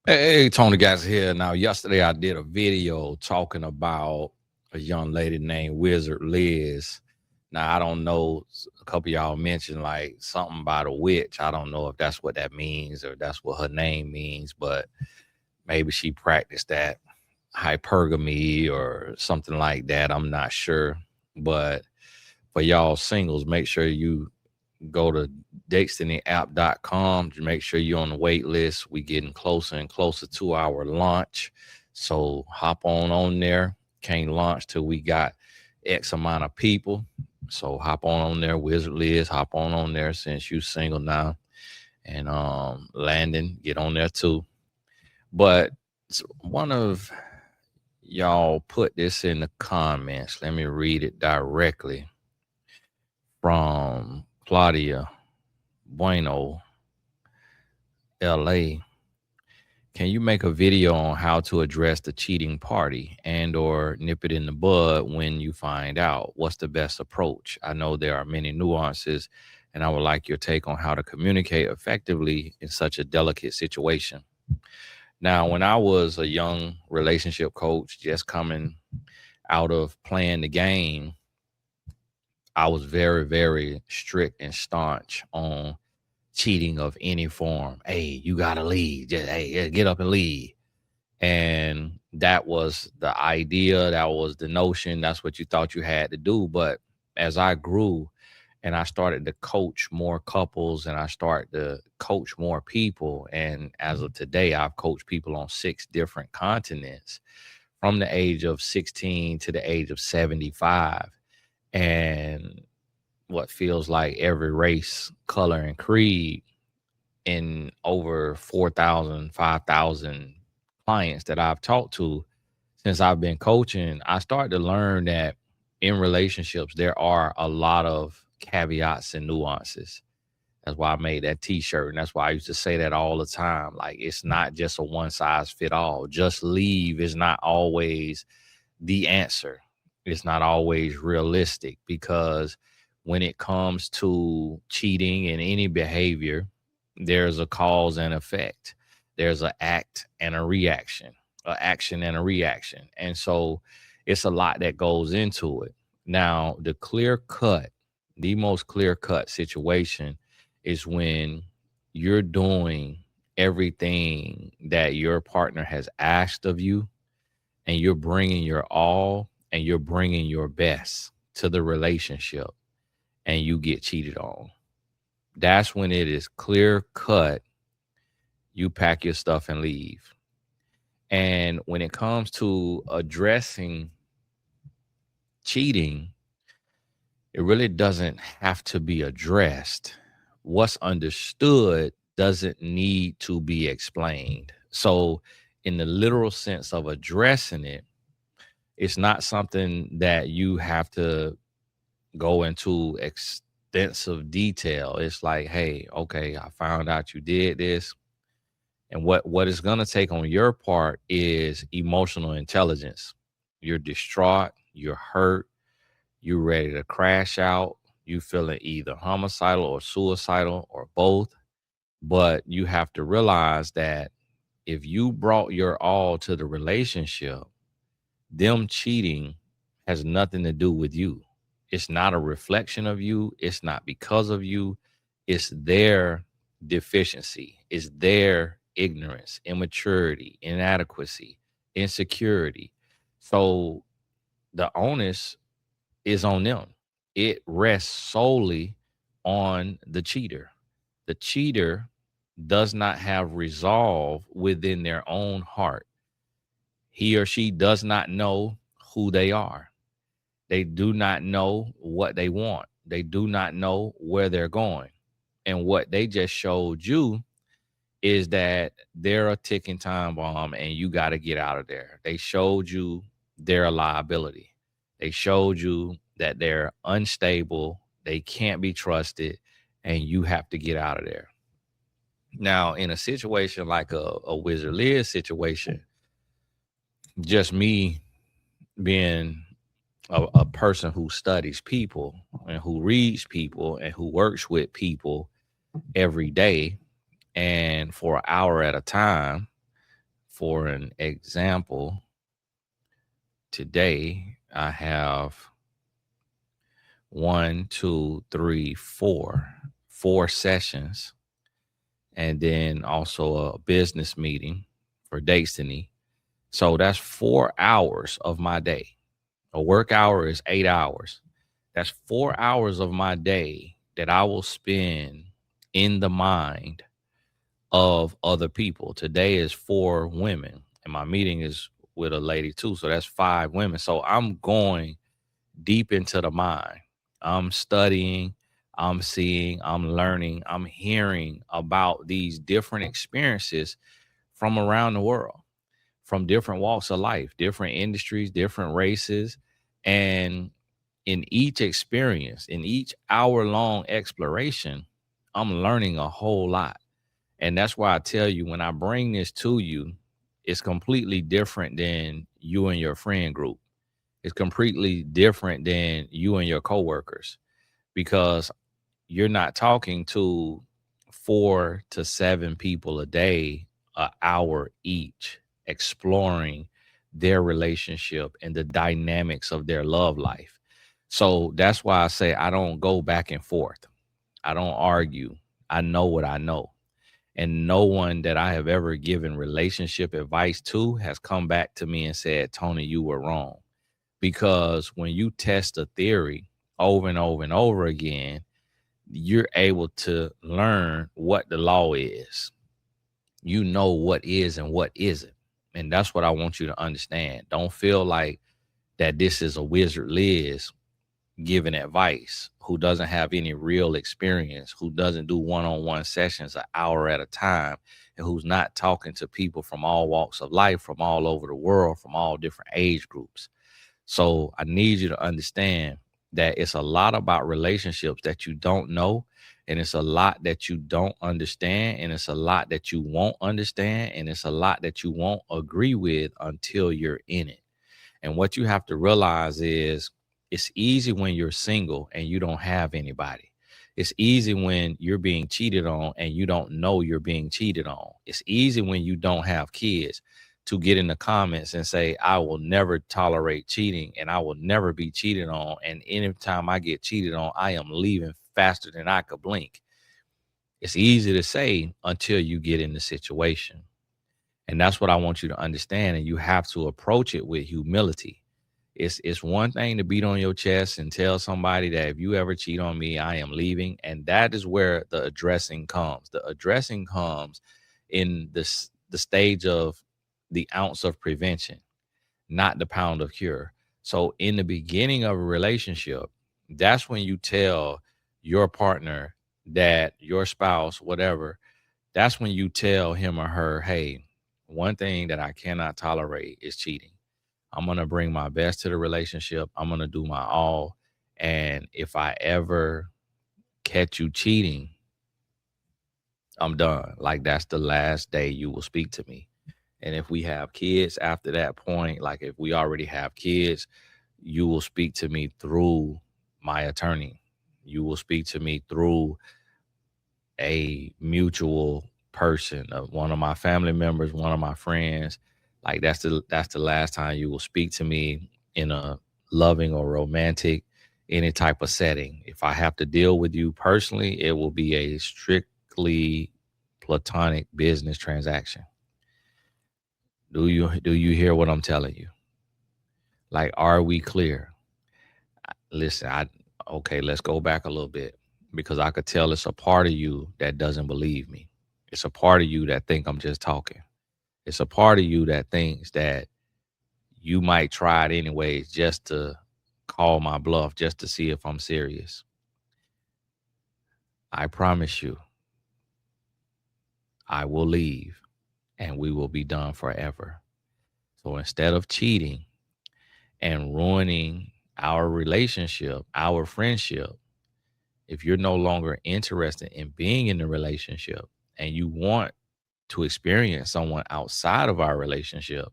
Hey, Tony guys here. Now, yesterday I did a video talking about a young lady named Wizard Liz. Now, I don't know, a couple of y'all mentioned like something about a witch. I don't know if that's what that means or that's what her name means, but maybe she practiced that hypergamy or something like that. I'm not sure. But for y'all singles, make sure you go to datestanyapp.com to make sure you're on the wait list. We getting closer and closer to our launch. So hop on there. Can't launch till we got X amount of people. So hop on there, Wizard Liz, hop on there since you single now. And Landon, get on there too. But one of y'all put this in the comments. Let me read it directly from Claudia Bueno, LA. Can you make a video on how to address the cheating party and or nip it in the bud when you find out? What's the best approach? I know there are many nuances, and I would like your take on how to communicate effectively in such a delicate situation. Now, when I was a young relationship coach, just coming out of playing the game, I was very, very strict and staunch on cheating of any form. Hey, you gotta leave. Just hey, get up and leave. And that was the idea, that was the notion, that's what you thought you had to do. But as I grew and I started to coach more couples and I started to coach more people, and as of today, I've coached people on 6 different continents from the age of 16 to the age of 75. And what feels like every race, color, and creed in over 4,000, 5,000 clients that I've talked to since I've been coaching, I started to learn that in relationships, there are a lot of caveats and nuances. That's why I made that t-shirt. And that's why I used to say that all the time. Like, it's not just a one size fit all. Just leave is not always the answer. It's not always realistic, because when it comes to cheating and any behavior, there's a cause and effect. There's an act and a reaction, an action and a reaction. And so it's a lot that goes into it. Now, the most clear cut situation is when you're doing everything that your partner has asked of you, and you're bringing your all and you're bringing your best to the relationship, and you get cheated on. That's when it is clear cut. You pack your stuff and leave. And when it comes to addressing cheating, it really doesn't have to be addressed. What's understood doesn't need to be explained. So, in the literal sense of addressing it, it's not something that you have to go into extensive detail. It's like, hey, okay, I found out you did this. And what it's gonna take on your part is emotional intelligence. You're distraught, you're hurt, you're ready to crash out, you feeling either homicidal or suicidal or both. But you have to realize that if you brought your all to the relationship, them cheating has nothing to do with you. It's not a reflection of you. It's not because of you. It's their deficiency. It's their ignorance, immaturity, inadequacy, insecurity. So the onus is on them. It rests solely on the cheater. The cheater does not have resolve within their own heart. He or she does not know who they are. They do not know what they want. They do not know where they're going. And what they just showed you is that they're a ticking time bomb and you got to get out of there. They showed you their liability. They showed you that they're unstable, they can't be trusted, and you have to get out of there. Now, in a situation like a Wizard Liz situation, just me being a person who studies people and who reads people and who works with people every day and for an hour at a time, For an example, today I have one, two, three, four sessions, and then also a business meeting for Destiny. So that's 4 hours of my day. A work hour is 8 hours. That's 4 hours of my day that I will spend in the mind of other people. Today is 4 women, and my meeting is with a lady too. So that's 5 women. So I'm going deep into the mind. I'm studying, I'm seeing, I'm learning, I'm hearing about these different experiences from around the world, from different walks of life, different industries, different races. And in each experience, in each hour-long exploration, I'm learning a whole lot. And that's why I tell you, when I bring this to you, it's completely different than you and your friend group. It's completely different than you and your coworkers, because you're not talking to 4 to 7 people a day, an hour each, exploring their relationship and the dynamics of their love life. So that's why I say I don't go back and forth. I don't argue. I know what I know. And no one that I have ever given relationship advice to has come back to me and said, Tony, you were wrong. Because when you test a theory over and over and over again, you're able to learn what the law is. You know what is and what isn't. And that's what I want you to understand. Don't feel like that this is a wizard Liz giving advice who doesn't have any real experience, who doesn't do one-on-one sessions an hour at a time, and who's not talking to people from all walks of life, from all over the world, from all different age groups. So I need you to understand that it's a lot about relationships that you don't know, and it's a lot that you don't understand, and it's a lot that you won't understand, and it's a lot that you won't agree with until you're in it. And what you have to realize is it's easy when you're single and you don't have anybody. It's easy when you're being cheated on and you don't know you're being cheated on. It's easy when you don't have kids to get in the comments and say, I will never tolerate cheating and I will never be cheated on. And anytime I get cheated on, I am leaving faster than I could blink. It's easy to say until you get in the situation. And that's what I want you to understand. And you have to approach it with humility. It's one thing to beat on your chest and tell somebody that if you ever cheat on me, I am leaving. And that is where the addressing comes. The addressing comes in the stage of the ounce of prevention, not the pound of cure. So in the beginning of a relationship, that's when you tell your partner, that your spouse, whatever, that's when you tell him or her, hey, one thing that I cannot tolerate is cheating. I'm going to bring my best to the relationship. I'm going to do my all. And if I ever catch you cheating, I'm done. Like, that's the last day you will speak to me. And if we have kids after that point, like if we already have kids, you will speak to me through my attorney. You will speak to me through a mutual person, one of my family members, one of my friends. Like that's the last time you will speak to me in a loving or romantic, any type of setting. If I have to deal with you personally, it will be a strictly platonic business transaction. Do you hear what I'm telling you? Like, are we clear? Listen, okay, let's go back a little bit, because I could tell it's a part of you that doesn't believe me. It's a part of you that think I'm just talking. It's a part of you that thinks that you might try it anyways just to call my bluff, just to see if I'm serious. I promise you, I will leave and we will be done forever. So instead of cheating and ruining our relationship, our friendship, if you're no longer interested in being in the relationship and you want to experience someone outside of our relationship,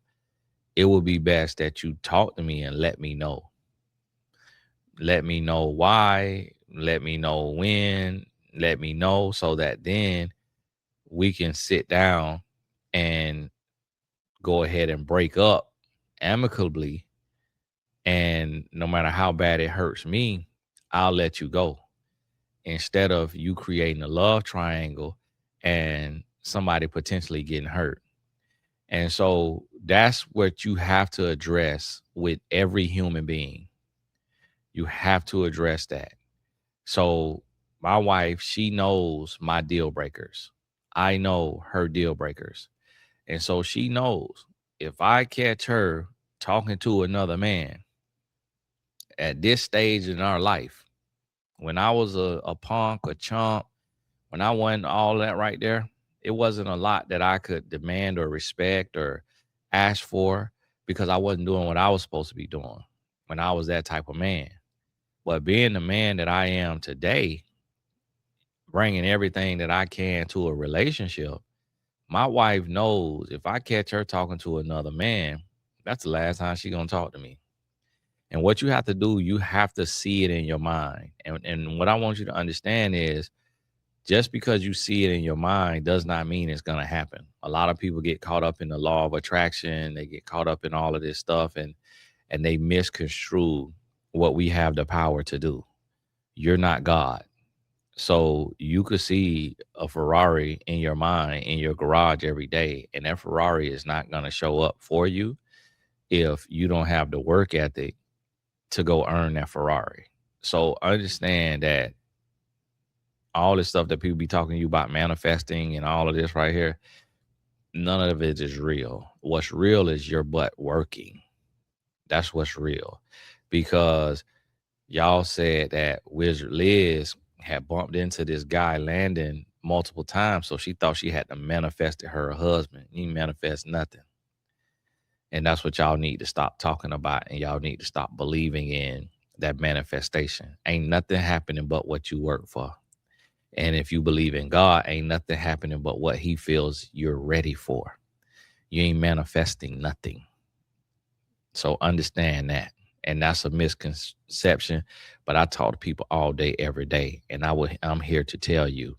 it would be best that you talk to me and let me know. Let me know why, let me know when, let me know, so that then we can sit down and go ahead and break up amicably, and no matter how bad it hurts me, I'll let you go, instead of you creating a love triangle and somebody potentially getting hurt. And so that's what you have to address with every human being. You have to address that. So my wife, she knows my deal breakers. I know her deal breakers. And so she knows if I catch her talking to another man at this stage in our life, when I was a punk, a chump, when I wasn't all that right there, it wasn't a lot that I could demand or respect or ask for, because I wasn't doing what I was supposed to be doing when I was that type of man. But being the man that I am today, bringing everything that I can to a relationship, my wife knows if I catch her talking to another man, that's the last time she gonna talk to me. And what you have to do, you have to see it in your mind. And what I want you to understand is, just because you see it in your mind does not mean it's gonna happen. A lot of people get caught up in the law of attraction, they get caught up in all of this stuff, and they misconstrue what we have the power to do. You're not God. So you could see a Ferrari in your mind in your garage every day, and that Ferrari is not going to show up for you if you don't have the work ethic to go earn that Ferrari. So understand that all this stuff that people be talking to you about, manifesting and all of this right here, none of it is real. What's real is your butt working. That's what's real. Because y'all said that Wizard Liz had bumped into this guy Landon multiple times, so she thought she had to manifest her husband. He manifest nothing. And that's what y'all need to stop talking about, and y'all need to stop believing in that manifestation. Ain't nothing happening but what you work for. And if you believe in God, ain't nothing happening but what he feels you're ready for. You ain't manifesting nothing. So understand that. And that's a misconception. But I talk to people all day, every day. And I'm here to tell you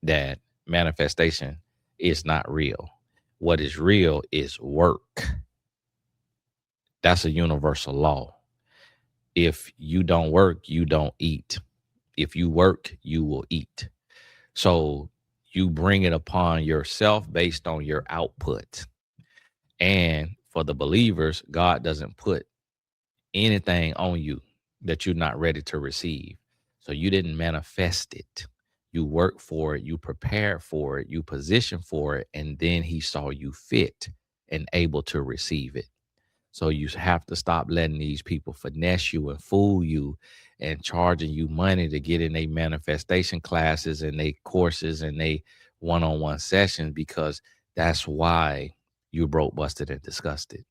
that manifestation is not real. What is real is work. That's a universal law. If you don't work, you don't eat. If you work, you will eat. So you bring it upon yourself based on your output. And for the believers, God doesn't put anything on you that you're not ready to receive. So you didn't manifest it. You worked for it, you prepared for it, you positioned for it, and then he saw you fit and able to receive it. So you have to stop letting these people finesse you and fool you and charging you money to get in their manifestation classes and they courses and they one-on-one sessions, because that's why you broke, busted, and disgusted.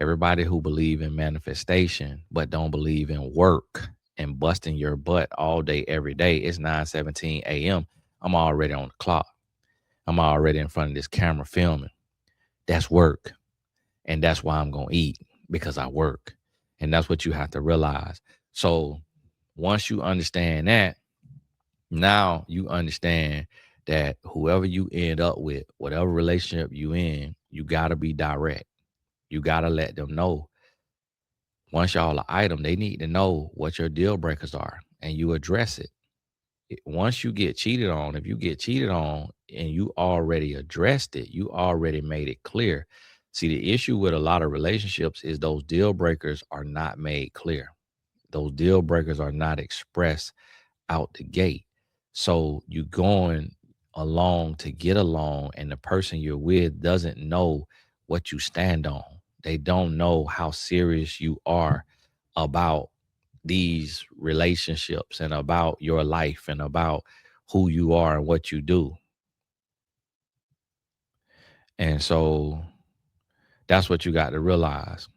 Everybody who believe in manifestation but don't believe in work and busting your butt all day, every day, it's 9:17 a.m. I'm already on the clock. I'm already in front of this camera filming. That's work. And that's why I'm going to eat, because I work. And that's what you have to realize. So once you understand that, now you understand that whoever you end up with, whatever relationship you in, you got to be direct. You got to let them know. Once y'all an item, they need to know what your deal breakers are, and you address it. Once you get cheated on, if you get cheated on and you already addressed it, you already made it clear. See, the issue with a lot of relationships is those deal breakers are not made clear. Those deal breakers are not expressed out the gate. So you going along to get along, and the person you're with doesn't know what you stand on. They don't know how serious you are about these relationships and about your life and about who you are and what you do. And so that's what you got to realize.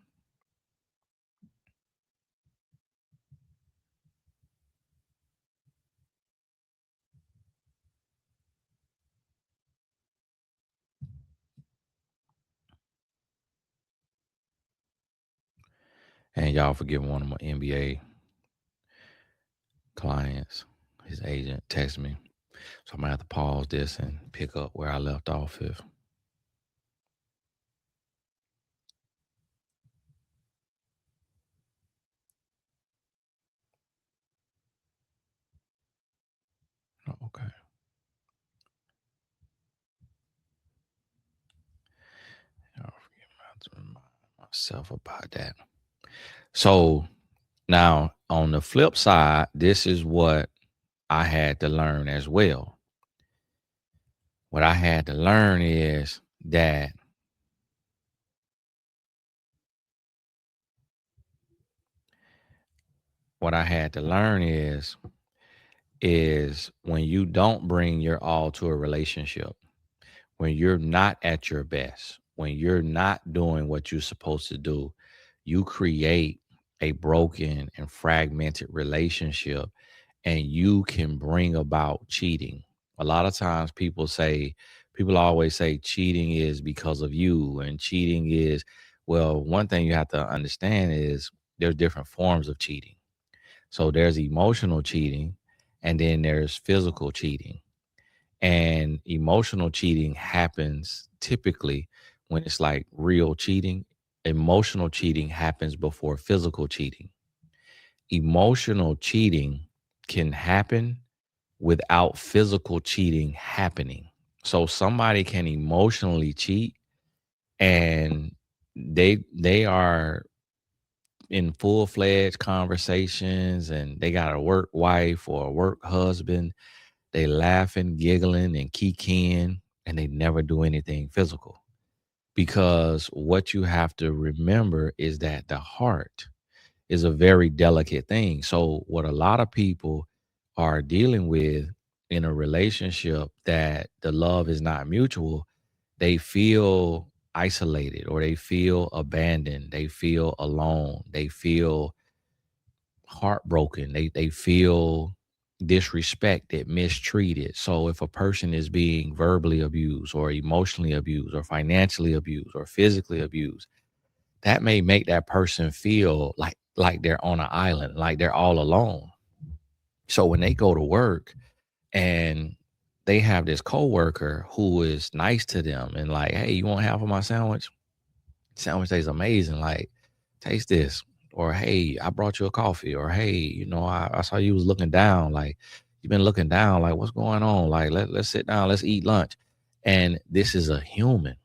And y'all forgive one of my NBA clients, his agent texted me. So I'm gonna have to pause this and pick up where I left off. If Okay. I'll have to remind myself about that. So now on the flip side, this is what I had to learn as well. What I had to learn is that what I had to learn is when you don't bring your all to a relationship, when you're not at your best, when you're not doing what you're supposed to do, you create a broken and fragmented relationship, and you can bring about cheating. A lot of times people always say cheating is because of you, and cheating is, well, one thing you have to understand is there's different forms of cheating. So there's emotional cheating, and then there's physical cheating. And emotional cheating happens typically when it's like real cheating. Emotional cheating happens before physical cheating. Emotional cheating can happen without physical cheating happening. So somebody can emotionally cheat, and they are in full-fledged conversations, and they got a work wife or a work husband. They laughing, giggling, and kikiing, and they never do anything physical. Because what you have to remember is that the heart is a very delicate thing. So what a lot of people are dealing with in a relationship that the love is not mutual, they feel isolated, or they feel abandoned, they feel alone, they feel heartbroken, they feel disrespected, mistreated. So if a person is being verbally abused or emotionally abused or financially abused or physically abused, that may make that person feel like they're on an island, like they're all alone. So when they go to work and they have this coworker who is nice to them and like, hey, you want half of my sandwich? Sandwich tastes amazing. Like, taste this. Or hey, I brought you a coffee. Or hey, I saw you was looking down. Like, you've been looking down. Like, what's going on? Like, let's sit down. Let's eat lunch. And this is a human.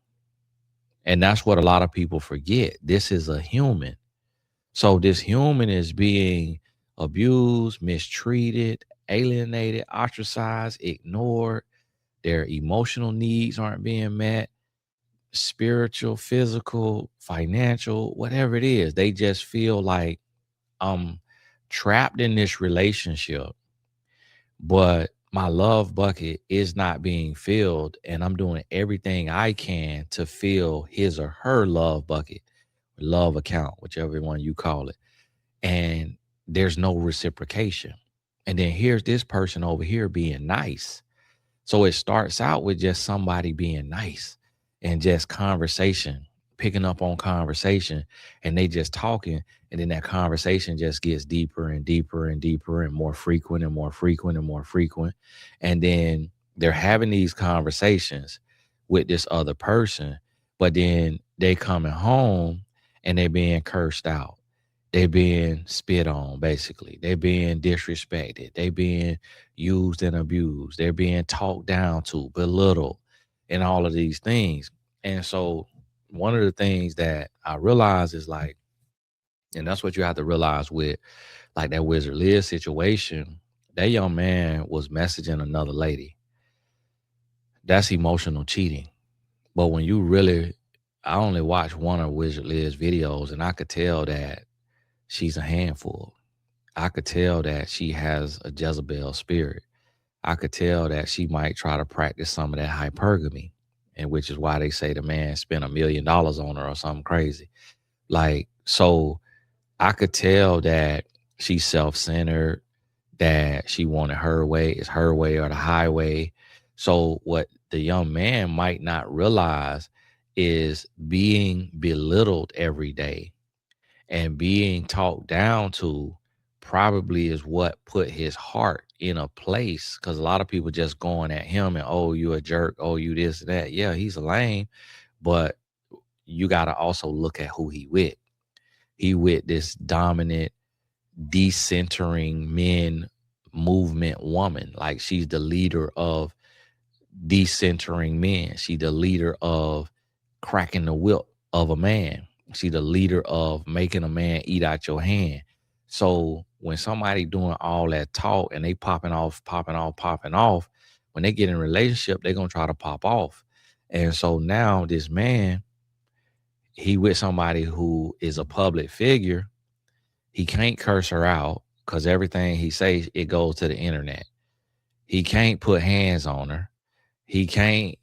And that's what a lot of people forget. This is a human. So this human is being abused, mistreated, alienated, ostracized, ignored. Their emotional needs aren't being met, spiritual, physical, financial, whatever it is. They just feel like I'm trapped in this relationship, but my love bucket is not being filled, and I'm doing everything I can to fill his or her love bucket, love account, whichever one you call it. And there's no reciprocation. And then here's this person over here being nice. So it starts out with just somebody being nice and just conversation, picking up on conversation, and they just talking. And then that conversation just gets deeper and deeper and deeper and more frequent and more frequent and more frequent. And then they're having these conversations with this other person, but then they coming home and they being cursed out. They being spit on, basically. They being disrespected. They being used and abused. They're being talked down to, belittled, and all of these things. And so one of the things that I realize is like, and that's what you have to realize with like that Wizard Liz situation, that young man was messaging another lady. That's emotional cheating. But when you really, I only watched one of Wizard Liz videos, and I could tell that she's a handful. I could tell that she has a Jezebel spirit. I could tell that she might try to practice some of that hypergamy, and which is why they say the man spent $1 million on her or something crazy. Like, so I could tell that she's self-centered, that she wanted her way, it's her way or the highway. So what the young man might not realize is being belittled every day and being talked down to probably is what put his heart in a place, because a lot of people just going at him and, oh, you a jerk, oh, you this and that. Yeah, he's a lame, but you got to also look at who he with. He with this dominant, decentering men movement woman. Like she's the leader of decentering men. She the leader of cracking the whip of a man. She the leader of making a man eat out your hand. So when somebody doing all that talk and they popping off, popping off, when they get in a relationship, they're gonna try to pop off. And so now this man, he with somebody who is a public figure. He can't curse her out because everything he says, it goes to the internet. He can't put hands on her. He can't,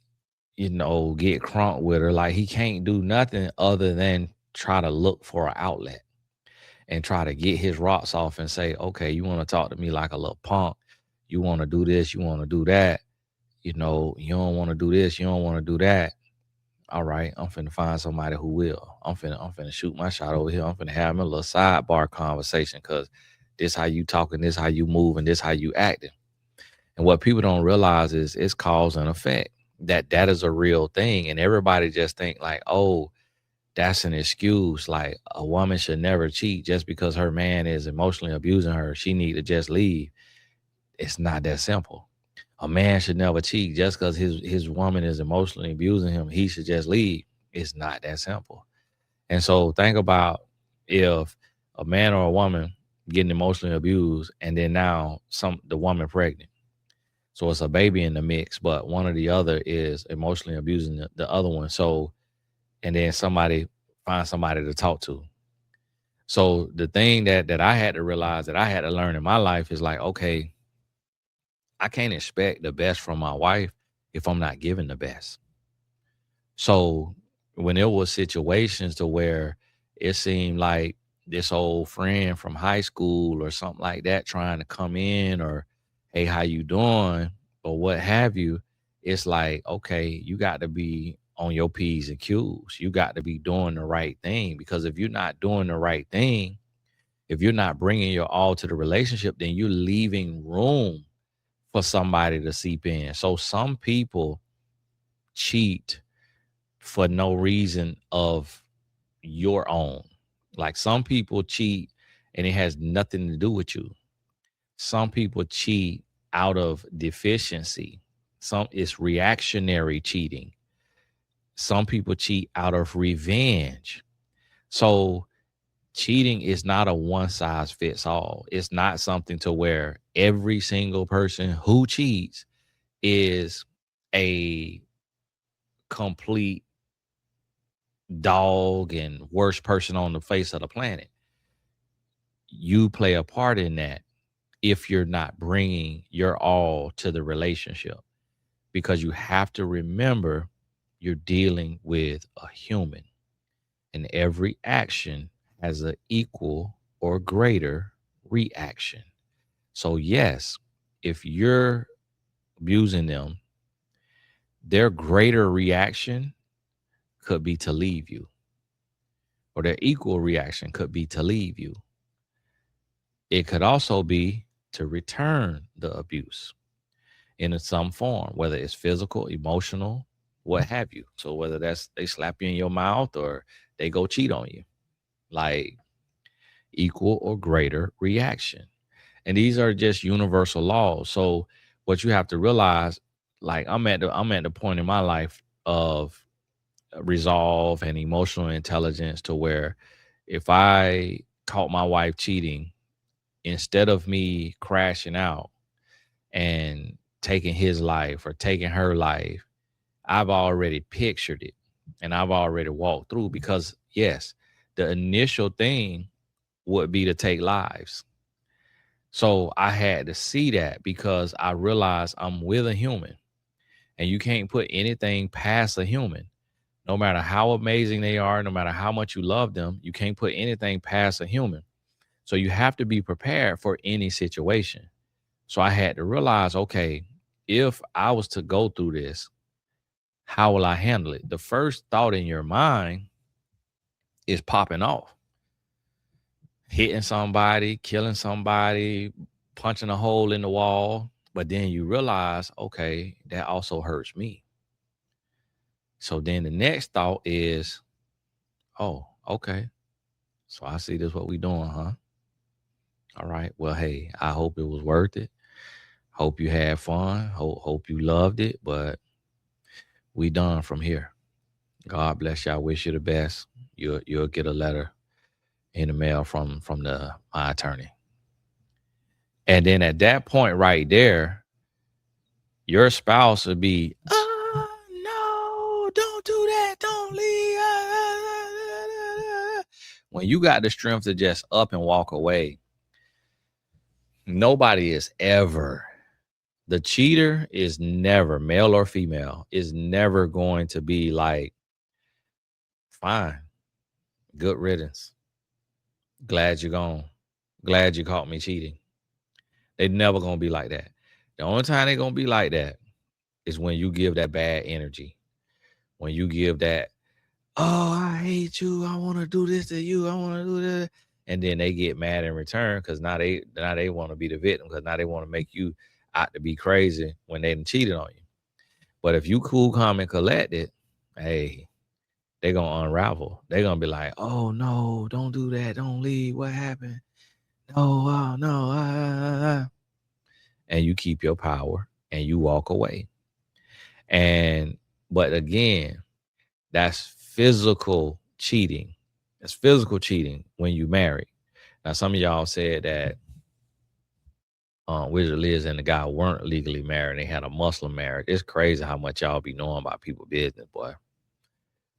get crunk with her. Like he can't do nothing other than try to look for an outlet and try to get his rocks off and say, okay, you want to talk to me like a little punk. You want to do this. You want to do that. You don't want to do this. You don't want to do that. All right, I'm finna find somebody who will. I'm finna shoot my shot over here. I'm finna have me a little sidebar conversation because this how you talking, this how you moving, this how you acting. And what people don't realize is it's cause and effect. That is a real thing. And everybody just think like, oh, that's an excuse. Like a woman should never cheat just because her man is emotionally abusing her. She need to just leave. It's not that simple. A man should never cheat just because his woman is emotionally abusing him. He should just leave. It's not that simple. And so think about if a man or a woman getting emotionally abused and then now the woman pregnant. So it's a baby in the mix, but one or the other is emotionally abusing the other one. So, and then somebody finds somebody to talk to. So the thing that I had to realize that I had to learn in my life is like, okay, I can't expect the best from my wife if I'm not giving the best. So when there was situations to where it seemed like this old friend from high school or something like that trying to come in or, hey, how you doing? Or what have you, it's like, okay, you got to be on your P's and Q's. You got to be doing the right thing because if you're not doing the right thing, if you're not bringing your all to the relationship, then you're leaving room for somebody to seep in. So some people cheat for no reason of your own. Like some people cheat and it has nothing to do with you. Some people cheat out of deficiency. Some it's reactionary cheating. Some people cheat out of revenge. So cheating is not a one size fits all. It's not something to where every single person who cheats is a complete dog and worst person on the face of the planet. You play a part in that if you're not bringing your all to the relationship because you have to remember you're dealing with a human and every action has an equal or greater reaction. So yes, if you're abusing them, their greater reaction could be to leave you, or their equal reaction could be to leave you. It could also be to return the abuse in some form, whether it's physical, emotional, what have you. So whether that's they slap you in your mouth or they go cheat on you, like equal or greater reaction. And these are just universal laws. So what you have to realize, like I'm at the point in my life of resolve and emotional intelligence to where if I caught my wife cheating, instead of me crashing out and taking his life or taking her life, I've already pictured it and I've already walked through because yes, the initial thing would be to take lives. So I had to see that because I realized I'm with a human and you can't put anything past a human. No matter how amazing they are, no matter how much you love them, you can't put anything past a human. So you have to be prepared for any situation. So I had to realize, okay, if I was to go through this, how will I handle it? The first thought in your mind is popping off, hitting somebody, killing somebody, punching a hole in the wall. But then you realize, okay, that also hurts me. So then the next thought is, oh, okay. So I see this what we doing, huh? All right. Well, hey, I hope it was worth it. Hope you had fun. Hope you loved it. But we done from here. God bless you. I wish you the best. You'll get a letter in the mail from my attorney. And then at that point right there, your spouse would be, no, don't do that. Don't leave. When you got the strength to just up and walk away, nobody is ever, the cheater is never, male or female, is never going to be like, fine, good riddance. Glad you're gone. Glad you caught me cheating. They never gonna be like that. The only time they gonna be like that is when you give that bad energy. When you give that, oh, I hate you. I want to do this to you. I want to do that. And then they get mad in return because now they want to be the victim, because now they want to make you out to be crazy when they done cheated on you. But if you cool, calm, and collected, hey, they gonna unravel. They gonna be like, oh no, don't do that. Don't leave. What happened? No, no. And you keep your power and you walk away. But again, that's physical cheating. That's physical cheating when you marry. Now, some of y'all said that Wizard Liz and the guy weren't legally married. They had a Muslim marriage. It's crazy how much y'all be knowing about people's business, boy.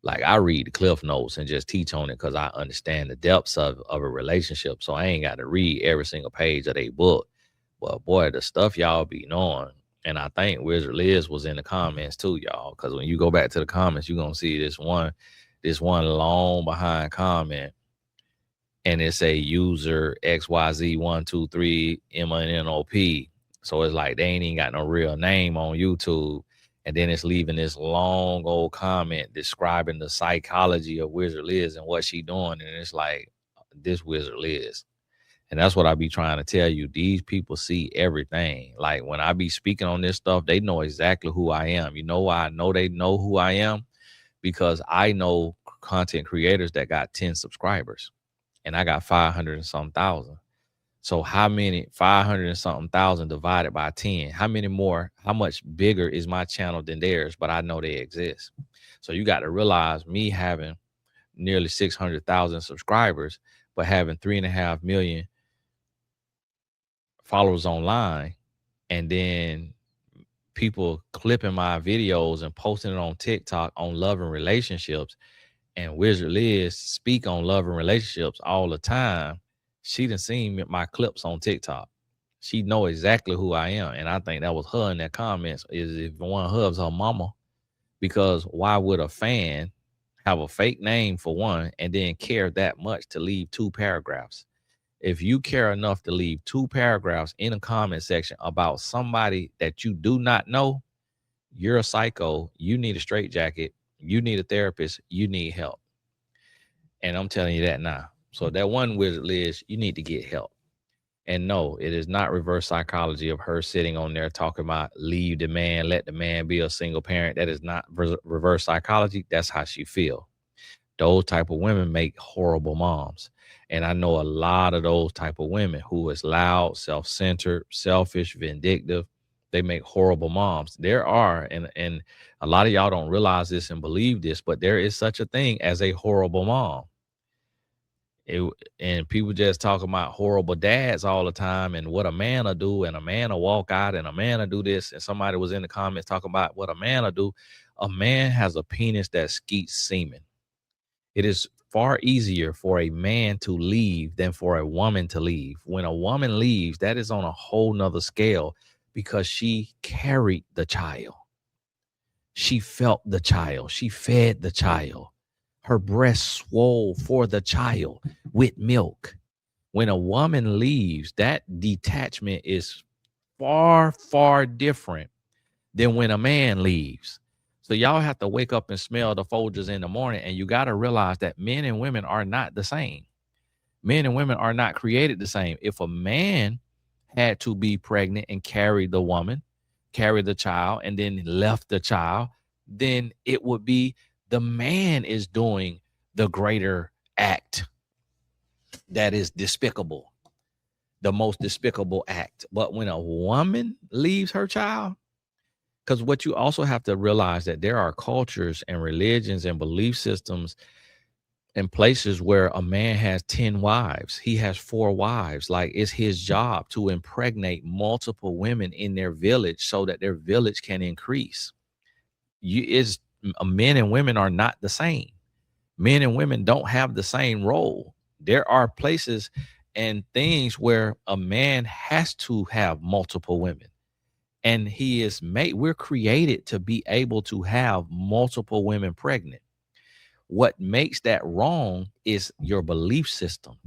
Like, I read the Cliff Notes and just teach on it because I understand the depths of a relationship. So I ain't got to read every single page of their book. But boy, the stuff y'all be knowing. And I think Wizard Liz was in the comments too, y'all. Because when you go back to the comments, you're gonna see this one long behind comment. And it's a user XYZ123 MNOP. So it's like they ain't even got no real name on YouTube. And then it's leaving this long old comment describing the psychology of Wizard Liz and what she doing. And it's like, this Wizard Liz. And that's what I be trying to tell you. These people see everything. Like when I be speaking on this stuff, they know exactly who I am. You know why I know they know who I am? Because I know content creators that got 10 subscribers and I got 500 and something thousand. So how many 500 and something thousand divided by 10? How many more? How much bigger is my channel than theirs? But I know they exist. So you got to realize me having nearly 600,000 subscribers, but having 3.5 million followers online, and then people clipping my videos and posting it on TikTok on love and relationships, and Wizard Liz speak on love and relationships all the time. She done seen my clips on TikTok. She know exactly who I am. And I think that was her in that comments, is if one of hers her mama, because why would a fan have a fake name for one and then care that much to leave 2 paragraphs? If you care enough to leave 2 paragraphs in a comment section about somebody that you do not know, you're a psycho. You need a straitjacket. You need a therapist. You need help. And I'm telling you that now. So that one Wizard Liz, you need to get help. And no, it is not reverse psychology of her sitting on there talking about leave the man, let the man be a single parent. That is not reverse psychology. That's how she feel. Those type of women make horrible moms. And I know a lot of those type of women who is loud, self-centered, selfish, vindictive. They make horrible moms. There are, and a lot of y'all don't realize this and believe this, but there is such a thing as a horrible mom. And people just talk about horrible dads all the time and what a man will do, and a man will walk out and a man will do this. And somebody was in the comments talking about what a man will do. A man has a penis that skeets semen. It is far easier for a man to leave than for a woman to leave. When a woman leaves, that is on a whole nother scale because she carried the child. She felt the child. She fed the child. Her breast swole for the child with milk. When a woman leaves, that detachment is far, far different than when a man leaves. So y'all have to wake up and smell the Folgers in the morning, and you got to realize that men and women are not the same. Men and women are not created the same. If a man had to be pregnant and carry the woman, carry the child, and then left the child, then it would be the man is doing the greater act that is despicable. the most despicable act. But when a woman leaves her child, because what you also have to realize that there are cultures and religions and belief systems and places where a man has 10 wives. He has 4 wives. Like, it's his job to impregnate multiple women in their village so that their village can increase. Men and women are not the same. Men and women don't have the same role. There are places and things where a man has to have multiple women. And we're created to be able to have multiple women pregnant. What makes that wrong is your belief system.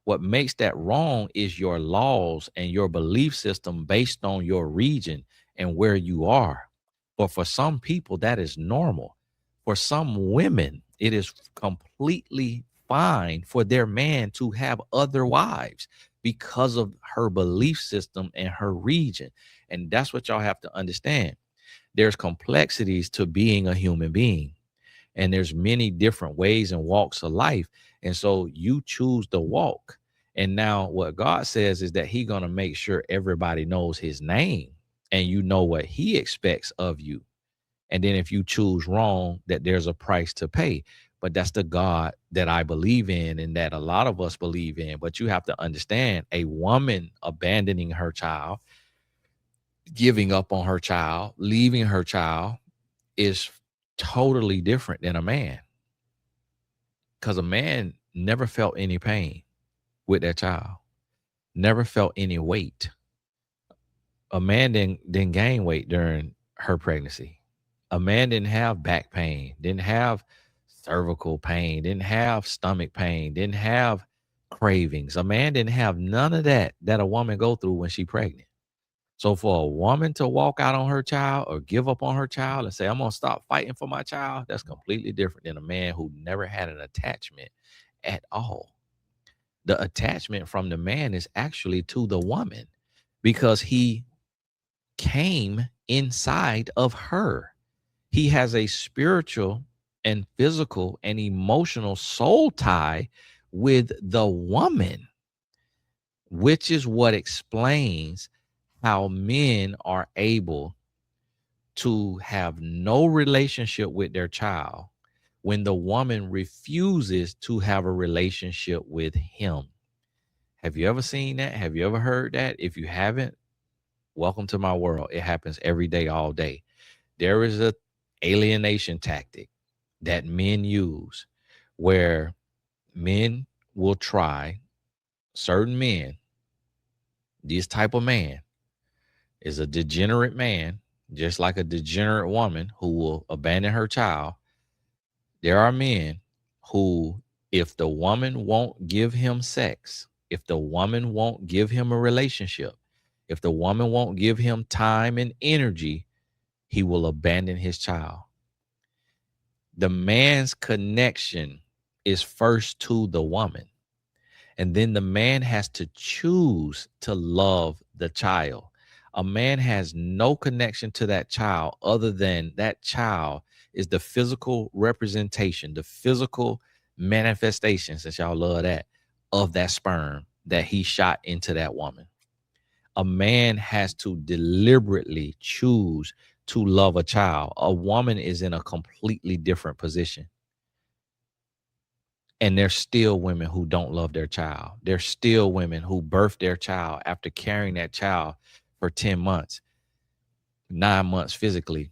What makes that wrong is your laws and your belief system based on your region and where you are. But for some people, that is normal. For some women, it is completely fine for their man to have other wives because of her belief system and her region. And that's what y'all have to understand. There's complexities to being a human being. And there's many different ways and walks of life. And so you choose the walk. And now what God says is that he's going to make sure everybody knows his name and you know what he expects of you. And then if you choose wrong, that there's a price to pay. But that's the God that I believe in and that a lot of us believe in. But you have to understand, a woman abandoning her child, giving up on her child, leaving her child is totally different than a man. Because a man never felt any pain with that child, never felt any weight. A man didn't gain weight during her pregnancy. A man didn't have back pain, didn't have cervical pain, didn't have stomach pain, didn't have cravings. A man didn't have none of that a woman go through when she pregnant. So for a woman to walk out on her child or give up on her child and say, I'm going to stop fighting for my child, that's completely different than a man who never had an attachment at all. The attachment from the man is actually to the woman because he came inside of her. He has a spiritual and physical and emotional soul tie with the woman, which is what explains how men are able to have no relationship with their child when the woman refuses to have a relationship with him. Have you ever seen that? Have you ever heard that? If you haven't, welcome to my world. It happens every day, all day. There is a alienation tactic that men use where men will try, certain men, this type of man is a degenerate man, just like a degenerate woman who will abandon her child. There are men who, if the woman won't give him sex, if the woman won't give him a relationship, if the woman won't give him time and energy, he will abandon his child. The man's connection is first to the woman. And then the man has to choose to love the child. A man has no connection to that child other than that child is the physical representation, the physical manifestation, since y'all love that, of that sperm that he shot into that woman. A man has to deliberately choose to love a child. A woman is in a completely different position. And there's still women who don't love their child. There's still women who birth their child after carrying that child for 10 months, 9 months physically,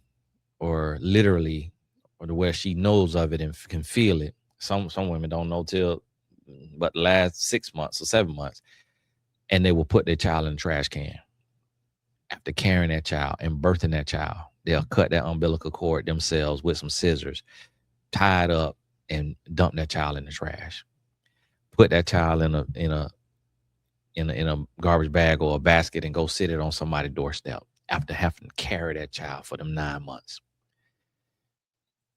or literally, or to where she knows of it and can feel it. Some women don't know till but last 6 months or 7 months. And they will put their child in the trash can after carrying that child and birthing that child. They'll cut that umbilical cord themselves with some scissors, tie it up, and dump that child in the trash. Put that child in a garbage bag or a basket and go sit it on somebody's doorstep after having to carry that child for them 9 months.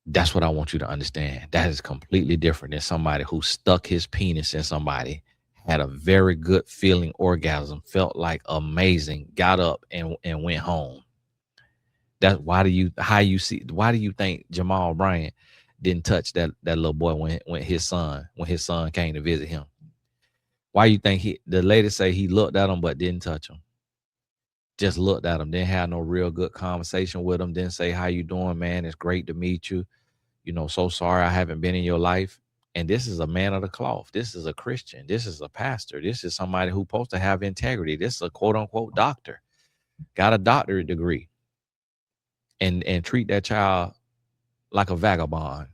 That's what I want you to understand. That is completely different than somebody who stuck his penis in somebody, had a very good feeling orgasm, felt like amazing, got up and went home. That's why do you think Jamal Bryant didn't touch that little boy when his son came to visit him? Why you think the lady say he looked at him but didn't touch him? Just looked at him, didn't have no real good conversation with him, didn't say, "How you doing, man? It's great to meet you. So sorry I haven't been in your life." And this is a man of the cloth. This is a Christian. This is a pastor. This is somebody who's supposed to have integrity. This is a quote unquote doctor, got a doctorate degree, and treat that child like a vagabond.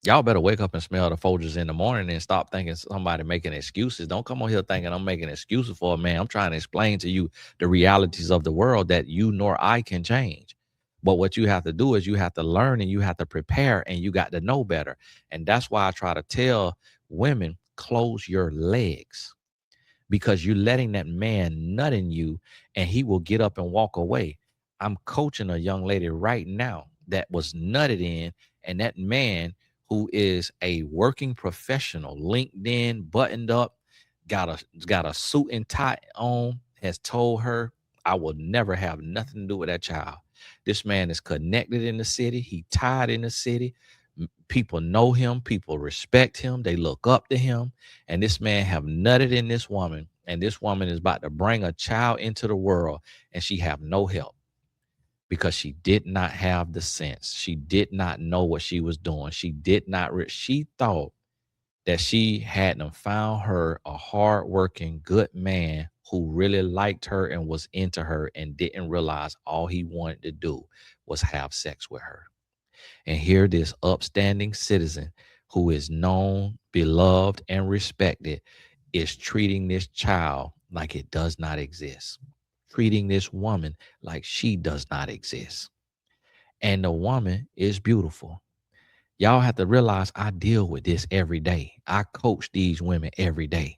Y'all better wake up and smell the Folgers in the morning and stop thinking somebody making excuses. Don't come on here thinking I'm making excuses for a man. I'm trying to explain to you the realities of the world that you nor I can change. But what you have to do is you have to learn and you have to prepare and you got to know better. And that's why I try to tell women, close your legs, because you're letting that man nut in you and he will get up and walk away. I'm coaching a young lady right now that was nutted in, and that man, who is a working professional, LinkedIn, buttoned up, got a suit and tie on, has told her, "I will never have nothing to do with that child." This man is connected in the city. He tied in the city. People know him. People respect him. They look up to him. And this man have nutted in this woman, and this woman is about to bring a child into the world, and she have no help because she did not have the sense. She did not know what she was doing. She did not. She thought that she hadn't found her a hardworking, good man who really liked her and was into her, and didn't realize all he wanted to do was have sex with her. And here, this upstanding citizen who is known, beloved, and respected is treating this child like it does not exist, treating this woman like she does not exist. And the woman is beautiful. Y'all have to realize I deal with this every day. I coach these women every day.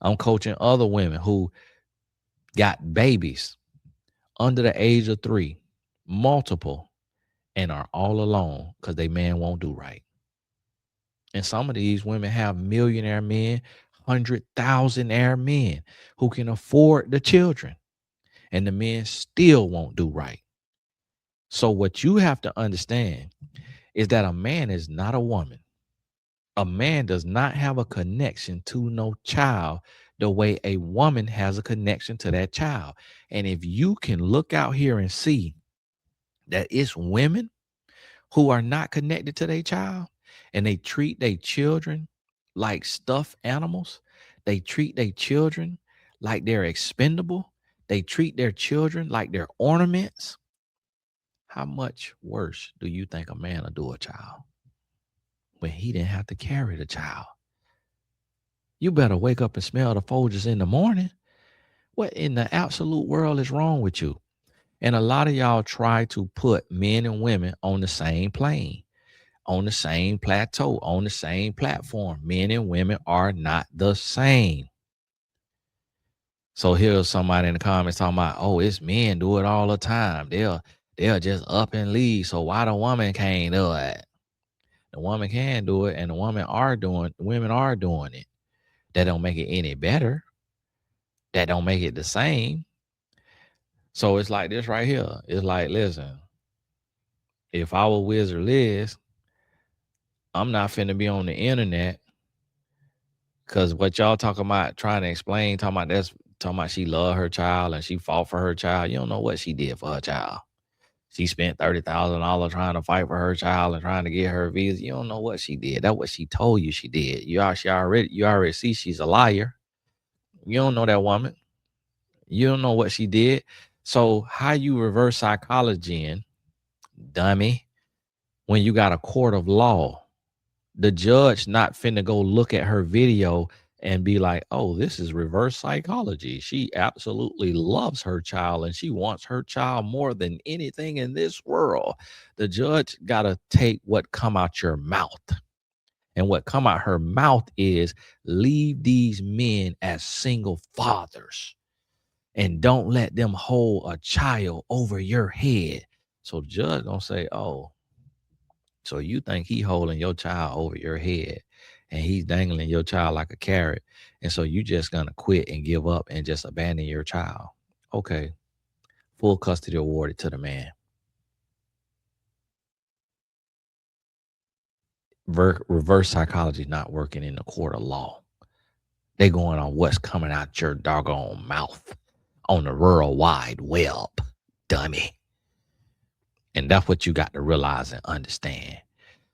I'm coaching other women who got babies under the age of 3, multiple, and are all alone because they man won't do right. And some of these women have millionaire men, 100,000-aire men who can afford the children, and the men still won't do right. So what you have to understand is that a man is not a woman. A man does not have a connection to no child the way a woman has a connection to that child. And if you can look out here and see that it's women who are not connected to their child, and they treat their children like stuffed animals. They treat their children like they're expendable. They treat their children like they're ornaments. How much worse do you think a man will do a child when he didn't have to carry the child? You better wake up and smell the Folgers in the morning. What in the absolute world is wrong with you? And a lot of y'all try to put men and women on the same plane, on the same plateau, on the same platform. Men and women are not the same. So here's somebody in the comments talking about, "Oh, it's men do it all the time. They'll just up and leave. So why the woman can't do it?" The woman can do it, and women are doing it. That don't make it any better. That don't make it the same. So it's like this right here. It's like, listen, if I were Wizard Liz, I'm not finna be on the internet. Cause what y'all talking about, trying to explain, talking about she loved her child and she fought for her child. You don't know what she did for her child. She spent $30,000 trying to fight for her child and trying to get her visa. You don't know what she did. That's what she told you she did. You already see she's a liar. You don't know that woman. You don't know what she did. So how you reverse psychology in, dummy, when you got a court of law? The judge not finna go look at her video and be like, "Oh, this is reverse psychology. She absolutely loves her child and she wants her child more than anything in this world." The judge got to take what come out your mouth. And what come out her mouth is, leave these men as single fathers and don't let them hold a child over your head. So the judge gonna say, "Oh, so you think he holding your child over your head and he's dangling your child like a carrot. And so you just gonna quit and give up and just abandon your child." Okay. Full custody awarded to the man. Reverse psychology not working in the court of law. They going on what's coming out your doggone mouth on the World Wide Web, dummy. And that's what you got to realize and understand.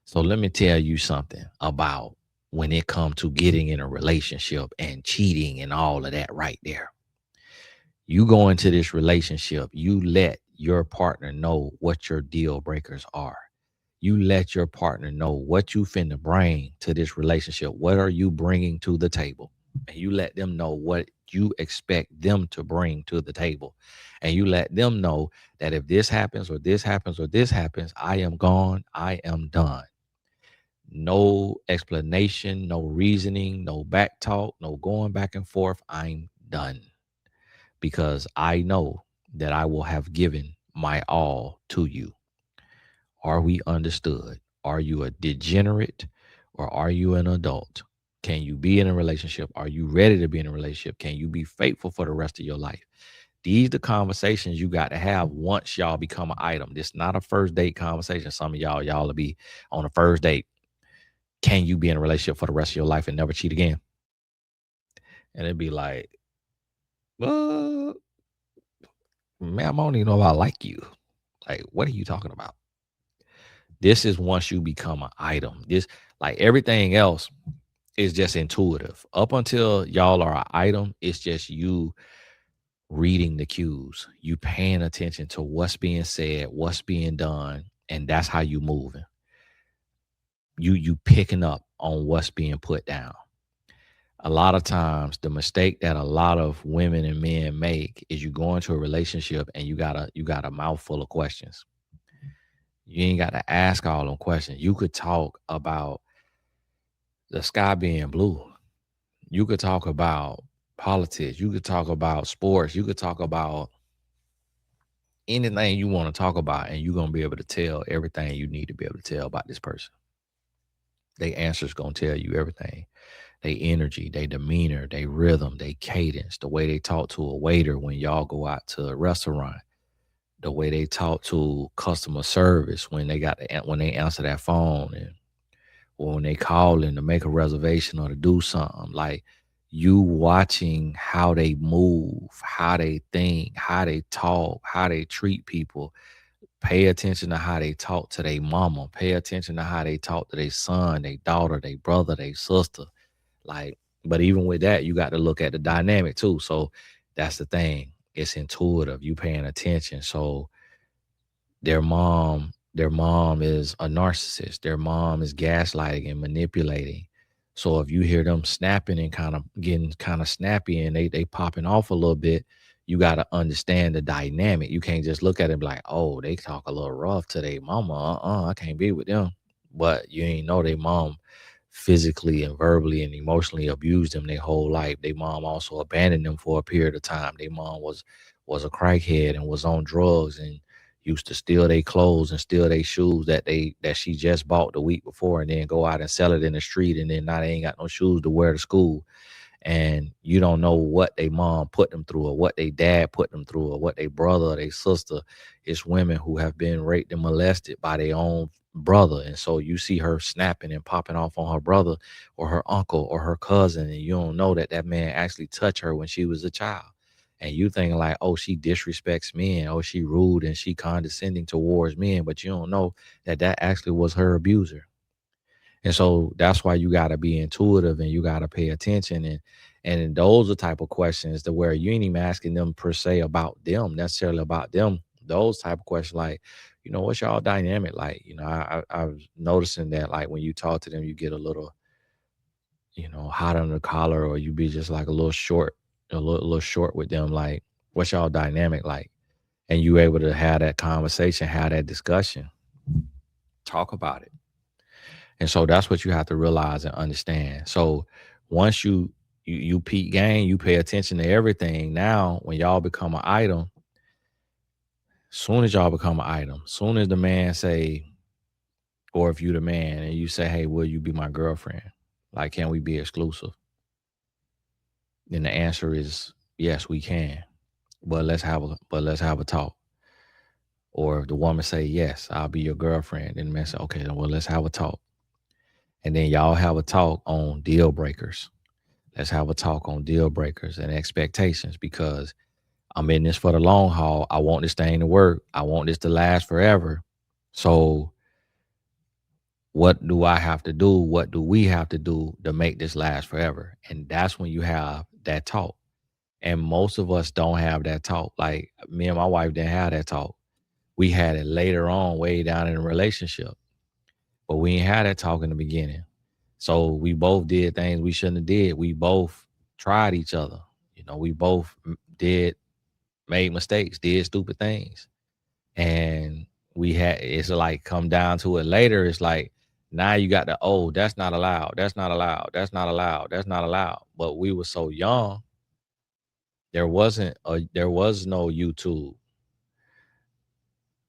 So let me tell you something about when it comes to getting in a relationship and cheating and all of that right there. You go into this relationship, you let your partner know what your deal breakers are. You let your partner know what you finna bring to this relationship. What are you bringing to the table? And you let them know what you expect them to bring to the table. And you let them know that if this happens or this happens or this happens, I am gone. I am done. No explanation, no reasoning, no back talk, no going back and forth. I'm done because I know that I will have given my all to you. Are we understood? Are you a degenerate or are you an adult? Can you be in a relationship? Are you ready to be in a relationship? Can you be faithful for the rest of your life? These the conversations you got to have once y'all become an item. This not a first date conversation. Some of y'all will be on a first date. Can you be in a relationship for the rest of your life and never cheat again? And it'd be like, well, ma'am, I don't even know if I like you. Like, what are you talking about? This is once you become an item. This, like everything else, is just intuitive. Up until y'all are an item, it's just you reading the cues, you paying attention to what's being said, what's being done, and that's how you moving. You picking up on what's being put down. A lot of times the mistake that a lot of women and men make is you go into a relationship and you got a mouthful of questions. You ain't got to ask all them questions. You could talk about the sky being blue. You could talk about politics. You could talk about sports. You could talk about anything you want to talk about, and you're gonna be able to tell everything you need to be able to tell about this person. They answers gonna tell you everything. They energy, they demeanor, they rhythm, they cadence, the way they talk to a waiter when y'all go out to a restaurant, the way they talk to customer service when when they answer that phone, and or when they call in to make a reservation or to do something. Like, you watching how they move, how they think, how they talk, how they treat people. Pay attention to how they talk to their mama. Pay attention to how they talk to their son, their daughter, their brother, their sister. Like, but even with that, you got to look at the dynamic too. So that's the thing. It's intuitive. You paying attention. So their mom is a narcissist. Their mom is gaslighting and manipulating. So if you hear them snapping and kind of getting kind of snappy and they popping off a little bit, you got to understand the dynamic. You can't just look at it and be like, oh, they talk a little rough to their mama. I can't be with them. But you ain't know their mom physically and verbally and emotionally abused them their whole life. Their mom also abandoned them for a period of time. Their mom was a crackhead and was on drugs and used to steal their clothes and steal their shoes that she just bought the week before, and then go out and sell it in the street, and then now they ain't got no shoes to wear to school. And you don't know what they mom put them through or what they dad put them through or what they brother or they sister. It's women who have been raped and molested by their own brother, and so you see her snapping and popping off on her brother or her uncle or her cousin, and you don't know that that man actually touched her when she was a child. And you thinking like, oh, she disrespects men, oh, she rude and she condescending towards men, but you don't know that that actually was her abuser. And so that's why you got to be intuitive and you got to pay attention. And those are type of questions to where you ain't even asking them per se about them, necessarily about them. Those type of questions like, what's y'all dynamic like? I was noticing that like when you talk to them, you get a little, hot on the collar, or you be just like a little short, a little short with them. Like, what's y'all dynamic like? And you able to have that conversation, have that discussion, talk about it. And so that's what you have to realize and understand. So once you peak game, you pay attention to everything. Now, when y'all become an item, soon as y'all become an item, soon as the man say, or if you the man and you say, hey, will you be my girlfriend? Like, can we be exclusive? Then the answer is yes, we can. But let's have a talk. Or if the woman say, yes, I'll be your girlfriend, then the man say, okay, then well, let's have a talk. And then y'all have a talk on deal breakers. Let's have a talk on deal breakers and expectations, because I'm in this for the long haul. I want this thing to work. I want this to last forever. So what do I have to do? What do we have to do to make this last forever? And that's when you have that talk. And most of us don't have that talk. Like me and my wife didn't have that talk. We had it later on, way down in the relationship. But we ain't had that talk in the beginning. So we both did things we shouldn't have did. We both tried each other. We both made mistakes, did stupid things. And it's like come down to it later. It's like now you got that's not allowed. That's not allowed. That's not allowed. That's not allowed. But we were so young. There was no YouTube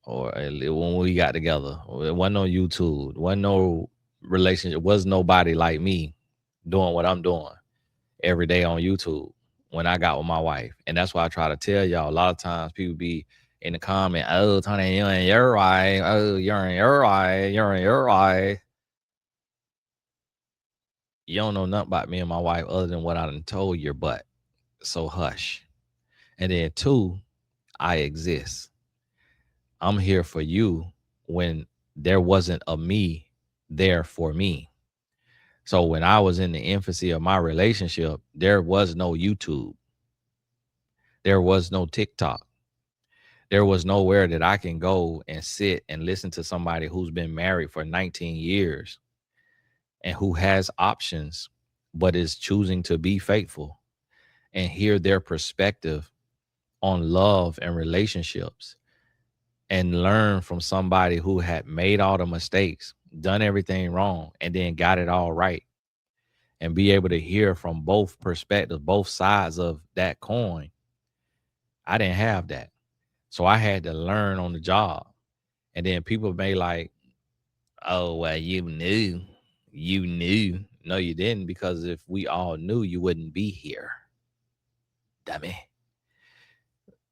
when we got together. There wasn't no YouTube. There wasn't no relationship. Was nobody like me doing what I'm doing every day on YouTube when I got with my wife. And that's why I try to tell y'all. A lot of times people be in the comment, oh, Tony, you're in your right. Oh, you're in your right. You're in your right. You don't know nothing about me and my wife other than what I done told your butt. So hush. And then 2, I exist. I'm here for you when there wasn't a me there for me. So when I was in the infancy of my relationship, there was no YouTube. There was no TikTok. There was nowhere that I can go and sit and listen to somebody who's been married for 19 years and who has options, but is choosing to be faithful, and hear their perspective on love and relationships, and learn from somebody who had made all the mistakes, done everything wrong, and then got it all right, and be able to hear from both perspectives, both sides of that coin. I didn't have that. So I had to learn on the job. And then people may like, oh, well, you knew. You knew. No, you didn't, because if we all knew, you wouldn't be here. Dummy.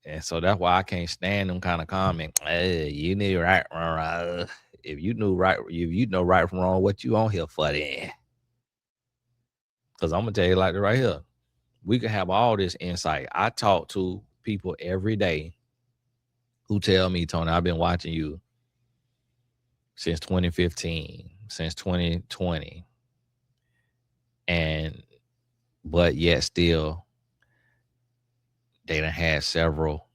And so that's why I can't stand them kind of comments. Hey, you knew right from wrong. If you know right from wrong, what you on here for then? Because I'm going to tell you like right here. We can have all this insight. I talk to people every day who tell me, Tony, I've been watching you since 2015, since 2020. But yet still, they done had several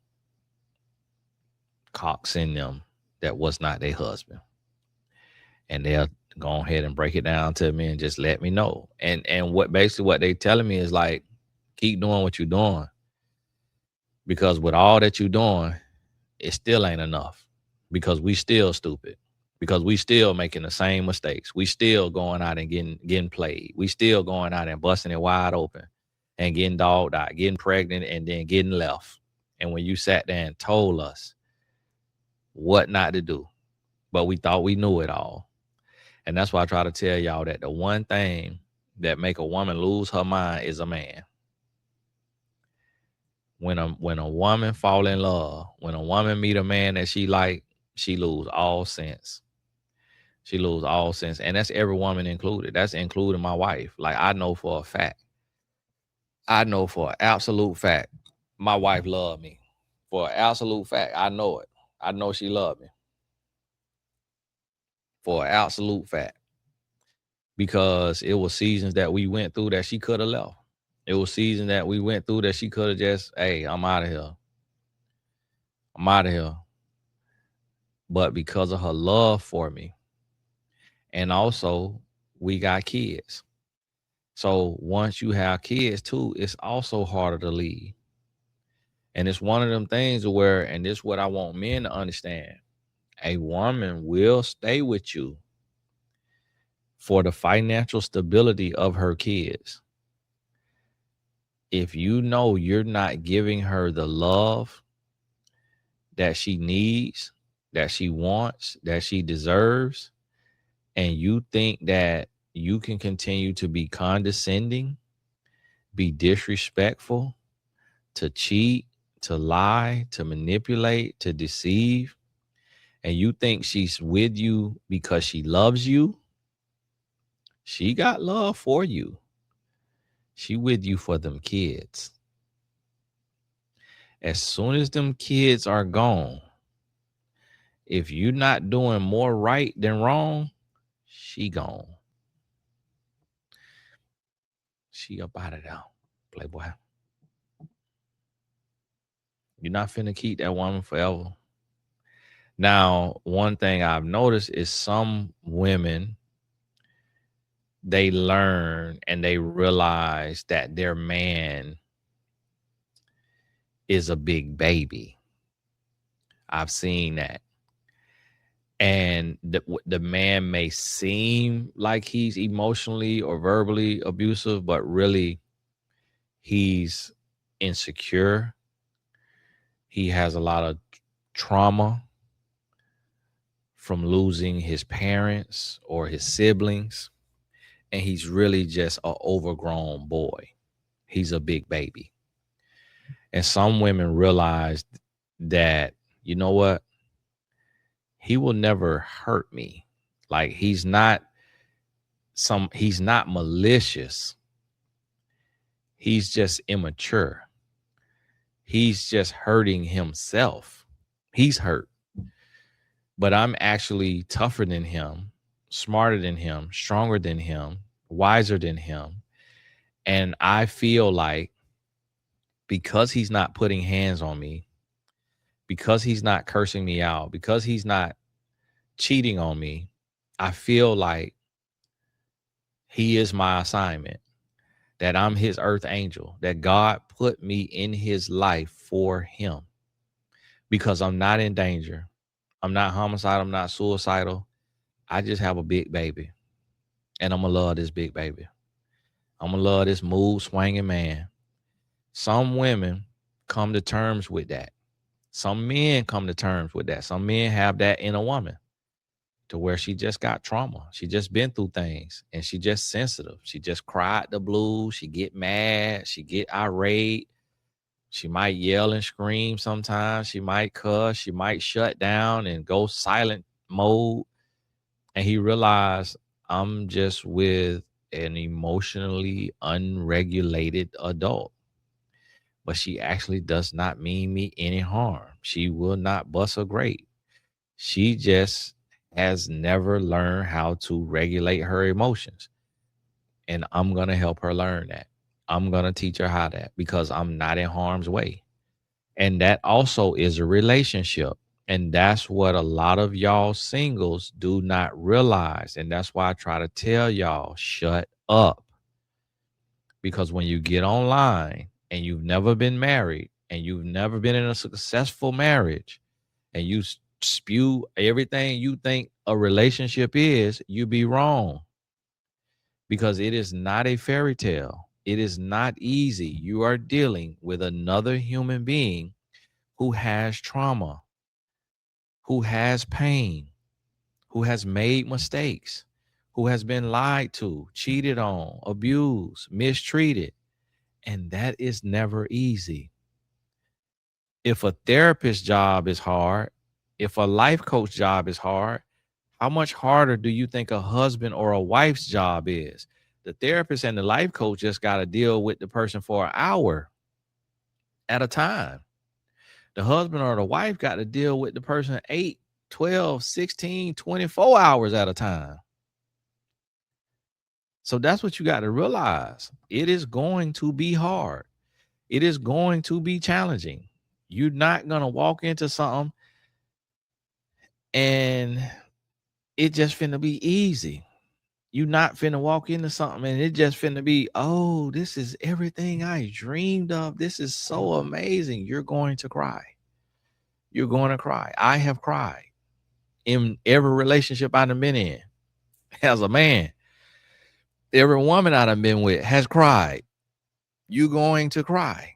cocks in them that was not their husband. And they'll go ahead and break it down to me and just let me know. And what they telling me is like, keep doing what you're doing. Because with all that you're doing, it still ain't enough. Because we still stupid. Because we still making the same mistakes. We still going out and getting played. We still going out and busting it wide open and getting dogged out, getting pregnant, and then getting left. And when you sat there and told us what not to do, but we thought we knew it all. And that's why I try to tell y'all that the one thing that make a woman lose her mind is a man. When a woman fall in love, when a woman meet a man that she like, she lose all sense. She lose all sense. And that's every woman included. That's including my wife. Like I know for a fact. I know for an absolute fact my wife loved me. For an absolute fact. I know it. I know she loved me. For an absolute fact. Because it was seasons that we went through that she could have left. It was seasons that we went through that she could have just, hey, I'm out of here. I'm out of here. But because of her love for me, and also we got kids. So once you have kids too, it's also harder to leave. And it's one of them things where, and this is what I want men to understand, a woman will stay with you for the financial stability of her kids. If you know you're not giving her the love that she needs, that she wants, that she deserves, and you think that you can continue to be condescending, be disrespectful, to cheat, to lie, to manipulate, to deceive, and you think she's with you because she loves you, she got love for you. She with you for them kids. As soon as them kids are gone, if you're not doing more right than wrong, she gone. She up out of there, playboy. You're not finna keep that woman forever. Now, one thing I've noticed is some women, they learn and they realize that their man is a big baby. I've seen that. And the man may seem like he's emotionally or verbally abusive, but really he's insecure. He has a lot of trauma from losing his parents or his siblings. And he's really just an overgrown boy. He's a big baby. And some women realize that, you know what? He will never hurt me. Like he's not malicious. He's just immature. He's just hurting himself. He's hurt. But I'm actually tougher than him, smarter than him, stronger than him, wiser than him. And I feel like because he's not putting hands on me, because he's not cursing me out, because he's not cheating on me, I feel like he is my assignment, that I'm his earth angel, that God put me in his life for him because I'm not in danger. I'm not homicidal. I'm not suicidal. I just have a big baby, and I'm going to love this big baby. I'm going to love this mood swinging man. Some women come to terms with that. Some men come to terms with that. Some men have that in a woman to where she just got trauma. She just been through things and she just sensitive. She just cried the blues. She get mad. She get irate. She might yell and scream sometimes. She might cuss. She might shut down and go silent mode. And he realized I'm just with an emotionally unregulated adult. But she actually does not mean me any harm. She will not bust a grape. She just has never learned how to regulate her emotions. And I'm going to help her learn that. I'm going to teach her how that because I'm not in harm's way. And that also is a relationship. And that's what a lot of y'all singles do not realize. And that's why I try to tell y'all, shut up. Because when you get online and you've never been married and you've never been in a successful marriage and you spew everything you think a relationship is, you be wrong. Because it is not a fairy tale. It is not easy. You are dealing with another human being who has trauma, who has pain, who has made mistakes, who has been lied to, cheated on, abused, mistreated. And that is never easy. If a therapist job is hard, if a life coach job is hard, how much harder do you think a husband or a wife's job is? The therapist and the life coach just got to deal with the person for an hour at a time. The husband or the wife got to deal with the person 8, 12, 16, 24 hours at a time. So that's what you got to realize. It is going to be hard. It is going to be challenging. You're not going to walk into something and it just finna be easy. You not finna walk into something and it just finna be, oh, this is everything I dreamed of. This is so amazing. You're going to cry. You're going to cry. I have cried in every relationship I've been in as a man. Every woman I've been with has cried. You're going to cry.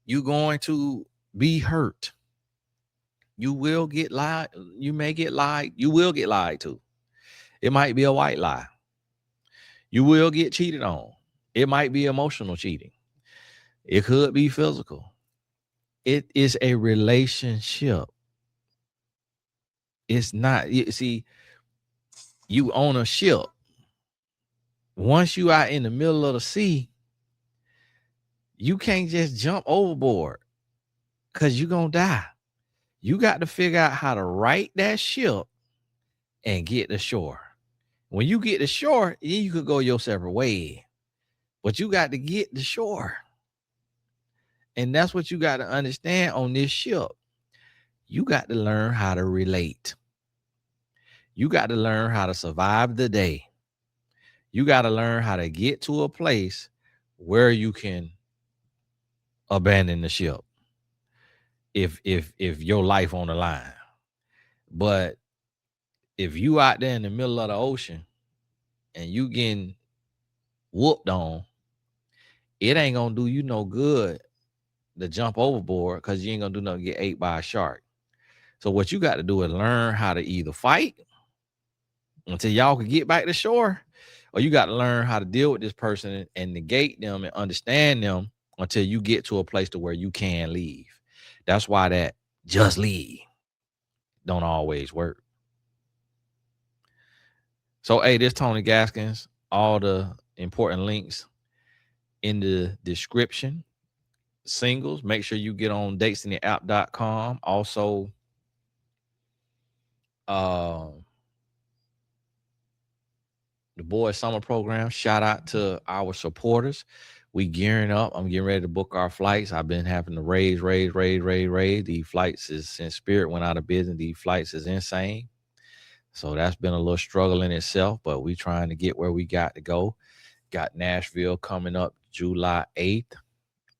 You're going to be hurt. You will get lied. You may get lied. You will get lied to. It might be a white lie. You will get cheated on. It might be emotional cheating. It could be physical. It is a relationship. It's not, you see, you own a ship. Once you out in the middle of the sea, you can't just jump overboard because you're going to die. You got to figure out how to right that ship and get to shore. When you get to shore, then you could go your separate way. But you got to get to shore. And that's what you got to understand on this ship. You got to learn how to relate. You got to learn how to survive the day. You got to learn how to get to a place where you can abandon the ship if your life on the line. But if you out there in the middle of the ocean and you getting whooped on, it ain't gonna do you no good to jump overboard because you ain't gonna do nothing to get ate by a shark. So what you got to do is learn how to either fight until y'all can get back to shore, or you got to learn how to deal with this person and negate them and understand them until you get to a place to where you can leave. That's why that just leave don't always work. So, hey, this Tony Gaskins, all the important links in the description. Singles, make sure you get on datesintheapp.com. Also, the Boys Summer Program. Shout out to our supporters. We gearing up. I'm getting ready to book our flights. I've been having to raise. The flights is, since Spirit went out of business, the flights is insane. So that's been a little struggle in itself, but we trying to get where we got to go. Got Nashville coming up July 8th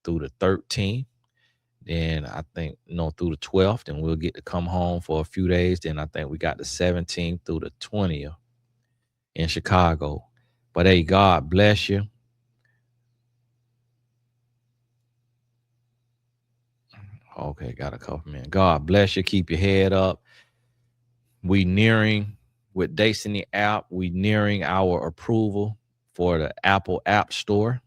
through the 13th. Then I think, through the 12th, and we'll get to come home for a few days. Then I think we got the 17th through the 20th in Chicago. But hey, God bless you. Okay, got a couple minutes. God bless you. Keep your head up. We nearing with Dates in the App. We nearing our approval for the Apple App Store.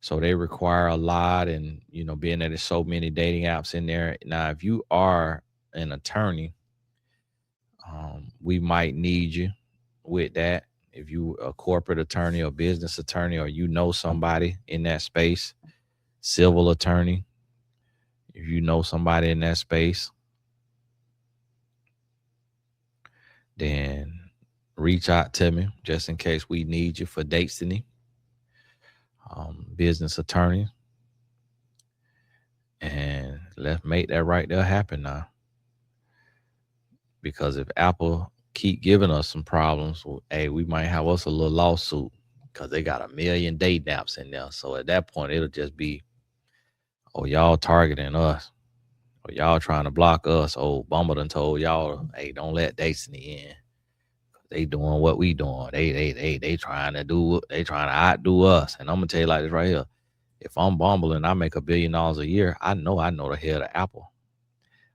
So they require a lot, and being that there's so many dating apps in there. Now, if you are an attorney, we might need you with that. If you a corporate attorney or business attorney, or somebody in that space, civil attorney, if you know somebody in that space, then reach out to me just in case we need you for Destiny. Business attorney. And let's make that right there happen now. Because if Apple keep giving us some problems, hey, we might have us a little lawsuit because they got 1 million date apps in there. So at that point, it'll just be, y'all targeting us, or y'all trying to block us. Bumble done told y'all, hey, don't let Destiny in. They doing what we doing. They trying to outdo us. And I'm gonna tell you like this right here. If I'm Bumble and I make $1 billion a year, I know the head of Apple.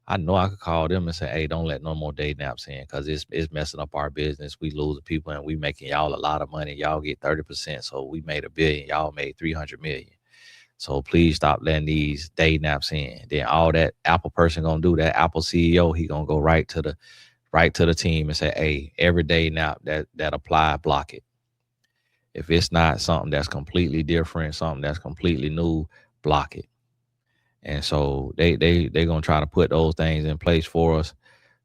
I know I could call them and say, hey, don't let no more dating apps in because it's messing up our business. We losing people and we making y'all a lot of money. Y'all get 30%. So we made $1 billion. Y'all made 300 million. So please stop letting these dating apps in. Then all that Apple person gonna do, that Apple CEO, he gonna go right to the team and say, hey, every dating app that apply, block it. If it's not something that's completely different, something that's completely new, block it. And so they gonna try to put those things in place for us.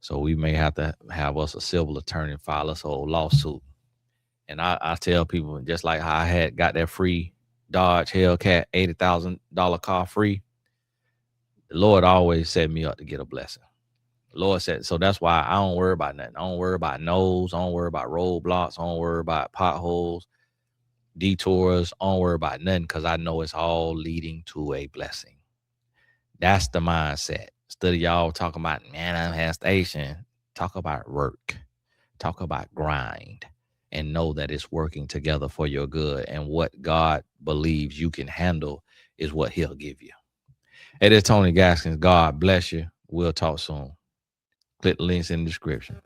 So we may have to have us a civil attorney file us a lawsuit. And I tell people, just like how I had got that free Dodge Hellcat $80,000 car free, the Lord always set me up to get a blessing. The Lord said, so that's why I don't worry about nothing. I don't worry about no's. I don't worry about roadblocks. I don't worry about potholes, detours. I don't worry about nothing because I know it's all leading to a blessing. That's the mindset. Instead of y'all talking about manifestation, talk about work, talk about grind, and know that it's working together for your good. And what God believes you can handle is what he'll give you. It is Tony Gaskins. God bless you. We'll talk soon. Click the links in the description.